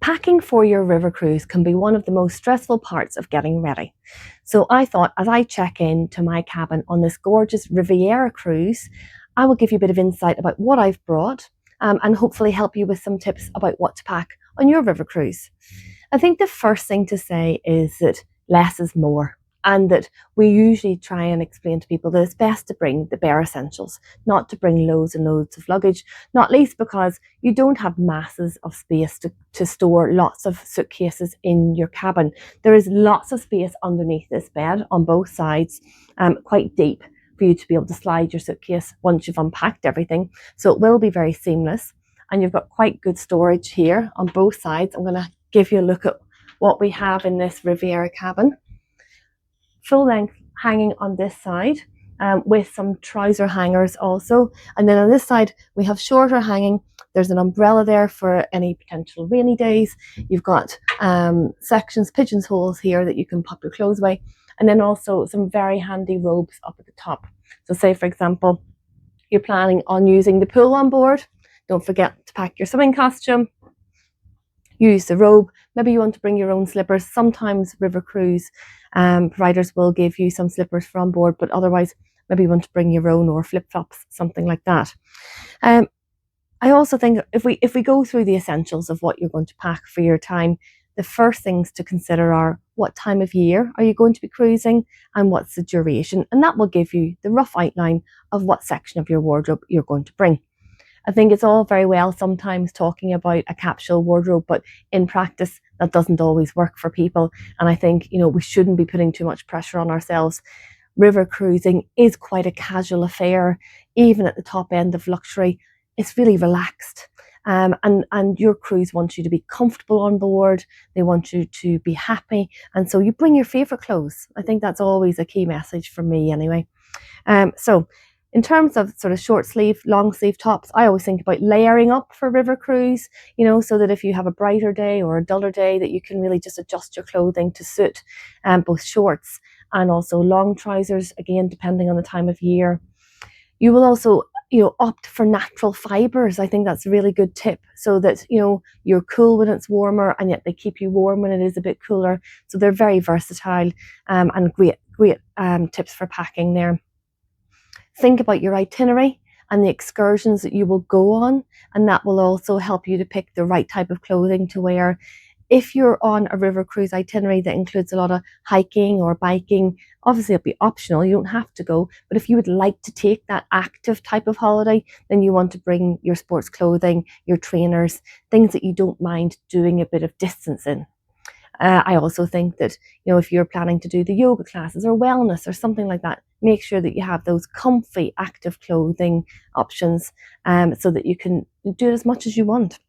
Packing for your river cruise can be one of the most stressful parts of getting ready. So I thought, as I check in to my cabin on this gorgeous Riviera cruise, I will give you a bit of insight about what I've brought, and hopefully help you with some tips about what to pack on your river cruise. I think the first thing to say is that less is more, and that we usually try and explain to people that it's best to bring the bare essentials, not to bring loads and loads of luggage, not least because you don't have masses of space to store lots of suitcases in your cabin. There is lots of space underneath this bed on both sides, quite deep for you to be able to slide your suitcase once you've unpacked everything. So it will be very seamless. And you've got quite good storage here on both sides. I'm going to give you a look at what we have in this Riviera cabin. Full length hanging on this side, with some trouser hangers also, and then on this side we have shorter hanging. There's an umbrella there for any potential rainy days. You've got sections, pigeons holes here that you can pop your clothes away, and then also some very handy robes up at the top. So say for example you're planning on using the pool on board, don't forget to pack your swimming costume, use the robe. Maybe you want to bring your own slippers. Sometimes river cruise providers will give you some slippers for on board, but otherwise maybe you want to bring your own, or flip-flops, something like that. I also think if we go through the essentials of what you're going to pack for your time, the first things to consider are what time of year are you going to be cruising and what's the duration, and that will give you the rough outline of what section of your wardrobe you're going to bring. I think it's all very well sometimes talking about a capsule wardrobe, but in practice that doesn't always work for people. And I think, we shouldn't be putting too much pressure on ourselves. River cruising is quite a casual affair. Even at the top end of luxury, it's really relaxed. And your cruise wants you to be comfortable on board. They want you to be happy. And so you bring your favorite clothes. I think that's always a key message for me anyway. So in terms of sort of short sleeve, long sleeve tops, I always think about layering up for river cruise, so that if you have a brighter day or a duller day, that you can really just adjust your clothing to suit both shorts and also long trousers, again, depending on the time of year. You will also, opt for natural fibres. I think that's a really good tip, so that, you're cool when it's warmer and yet they keep you warm when it is a bit cooler. So they're very versatile, and great tips for packing there. Think about your itinerary and the excursions that you will go on, and that will also help you to pick the right type of clothing to wear. If you're on a river cruise itinerary that includes a lot of hiking or biking, obviously it'll be optional, you don't have to go, but if you would like to take that active type of holiday, then you want to bring your sports clothing, your trainers, things that you don't mind doing a bit of distance in. I also think that, if you're planning to do the yoga classes or wellness or something like that, make sure that you have those comfy, active clothing options, so that you can do it as much as you want.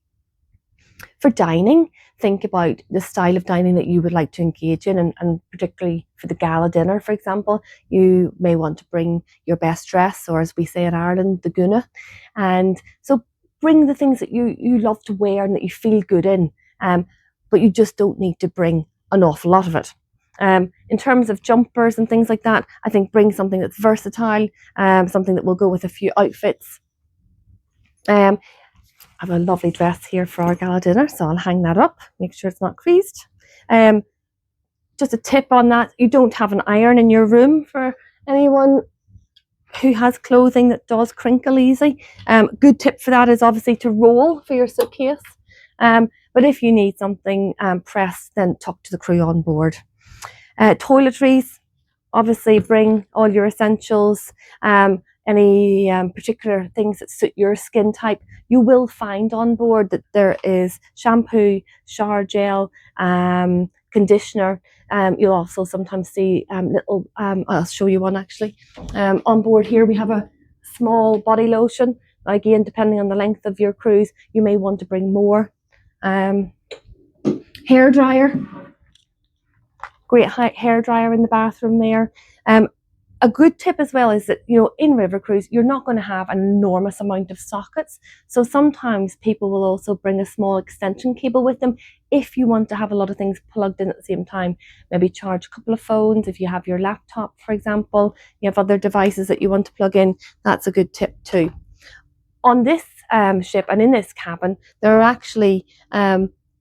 For dining, think about the style of dining that you would like to engage in, and particularly for the gala dinner, for example, you may want to bring your best dress, or as we say in Ireland, the guna. And so bring the things that you love to wear and that you feel good in. But you just don't need to bring an awful lot of it. In terms of jumpers and things like that, I think bring something that's versatile, something that will go with a few outfits. I have a lovely dress here for our gala dinner, so I'll hang that up, make sure it's not creased. Just a tip on that, you don't have an iron in your room for anyone who has clothing that does crinkle easy. Good tip for that is obviously to roll for your suitcase. But if you need something pressed, then talk to the crew on board. Toiletries, obviously bring all your essentials, any particular things that suit your skin type. You will find on board that there is shampoo, shower gel, conditioner. You'll also sometimes see little, I'll show you one actually. On board here we have a small body lotion. Again, depending on the length of your cruise, you may want to bring more. Hair dryer, great hair dryer in the bathroom there. A good tip as well is that, in river cruise, you're not going to have an enormous amount of sockets. So sometimes people will also bring a small extension cable with them if you want to have a lot of things plugged in at the same time. Maybe charge a couple of phones. If you have your laptop, for example, you have other devices that you want to plug in, that's a good tip too. On this ship and in this cabin, there are actually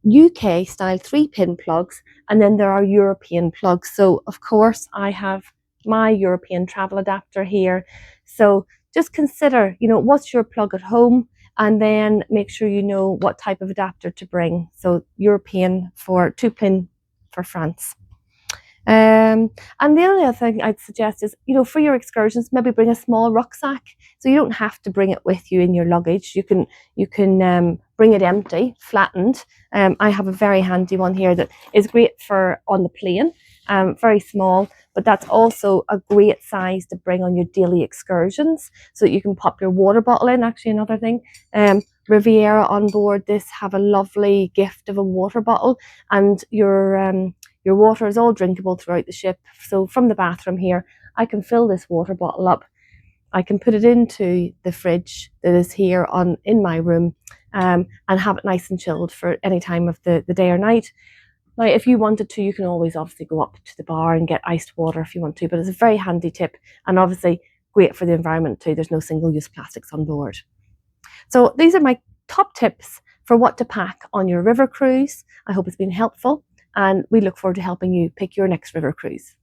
UK style 3-pin plugs, and then there are European plugs. So of course I have my European travel adapter here. So just consider, what's your plug at home, and then make sure you know what type of adapter to bring. So European for 2-pin for France. And the only other thing I'd suggest is, for your excursions, maybe bring a small rucksack. So you don't have to bring it with you in your luggage. You can bring it empty, flattened. I have a very handy one here that is great for on the plane. Very small, but that's also a great size to bring on your daily excursions, so that you can pop your water bottle in. Actually, another thing, Riviera on board this have a lovely gift of a water bottle, and your water is all drinkable throughout the ship. So from the bathroom here, I can fill this water bottle up. I can put it into the fridge that is here in my room, and have it nice and chilled for any time of the day or night. Now, if you wanted to, you can always obviously go up to the bar and get iced water if you want to, but it's a very handy tip, and obviously great for the environment too. There's no single-use plastics on board. So these are my top tips for what to pack on your river cruise. I hope it's been helpful, and we look forward to helping you pick your next river cruise.